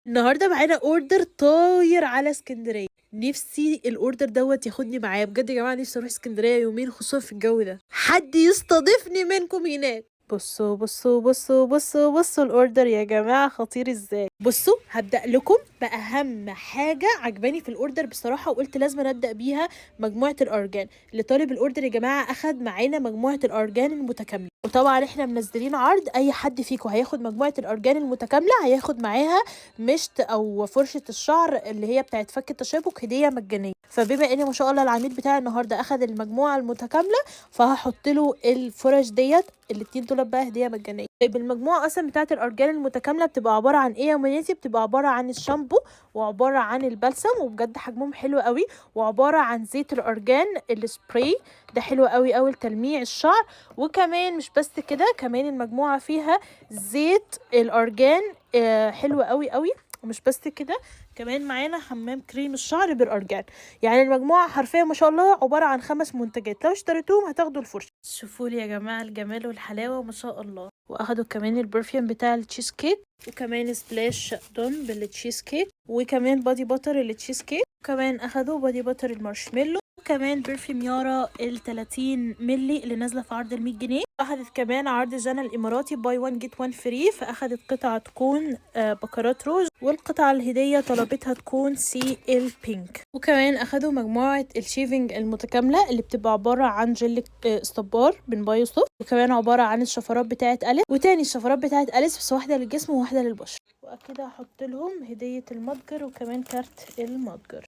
النهارده معانا اوردر طاير على اسكندريه. نفسي الاوردر دوت ياخدني معاه بجد يا جماعه. نفسي اروح اسكندريه يومين خصوصا في الجو ده. حد يستضيفني منكم هناك. بصوا بصوا بصوا بصوا بصوا الاوردر يا جماعه خطير ازاي. بصوا هبدا لكم باهم حاجه عجباني في الاوردر بصراحه وقلت لازم ابدا بيها. مجموعه الارجان اللي طالب الاوردر يا جماعه اخد معانا مجموعه الارجان المتكامله. وطبعا احنا منزلين عرض اي حد فيكم هياخد مجموعه الارجان المتكامله هياخد معاها مشط او فرشه الشعر اللي هي بتاعت فك التشابك هديه مجانيه. فبما ان ما شاء الله العميل بتاعي النهارده اخد المجموعه المتكامله فهحط له الفرش ديت الاتنين دول بقى هديه مجانيه. طيب المجموعه اصلا بتاعت الارجان المتكامله بتبقى عباره عن ايه يا مناسي؟ بتبقى عباره عن الشامبو وعباره عن البلسم وبجد حجمهم حلو قوي وعباره عن زيت الارجان السبراي ده حلو قوي قوي لتلميع الشعر. وكمان مش بس كده كمان المجموعه فيها زيت الارجان حلو قوي قوي. ومش بس كده كمان معانا حمام كريم الشعر بالارجان. يعني المجموعه حرفيا ما شاء الله عباره عن 5 منتجات لو اشتريتوهم هتاخدوا الفرشه. شوفوا لي يا جماعه الجمال والحلاوه ما شاء الله. واخدوا كمان البرفيوم بتاع التشيز كيك وكمان سبلاش دون بالتشيز كيك وكمان بادي باتر التشيز كيك وكمان اخدوا بادي باتر المارشميلو وكمان برفيوم يارا ال 30 ملي اللي نازله في عرض ال 100 جنيه. اخدت كمان عرض جانا الاماراتي باي 1 جيت 1 فري فاخدت قطعه تكون بكرات روج والقطعه الهديه طلبتها تكون سي ال بينك. وكمان اخدوا مجموعه الشيفنج المتكامله اللي بتبقى عباره عن جل استبار من بايو سوفت وكمان عباره عن الشفرات بتاعه اليس وتاني الشفرات بتاعه اليس بس واحده للجسم وواحده للبشره. واكيد هحط لهم هديه المتجر وكمان كارت المتجر.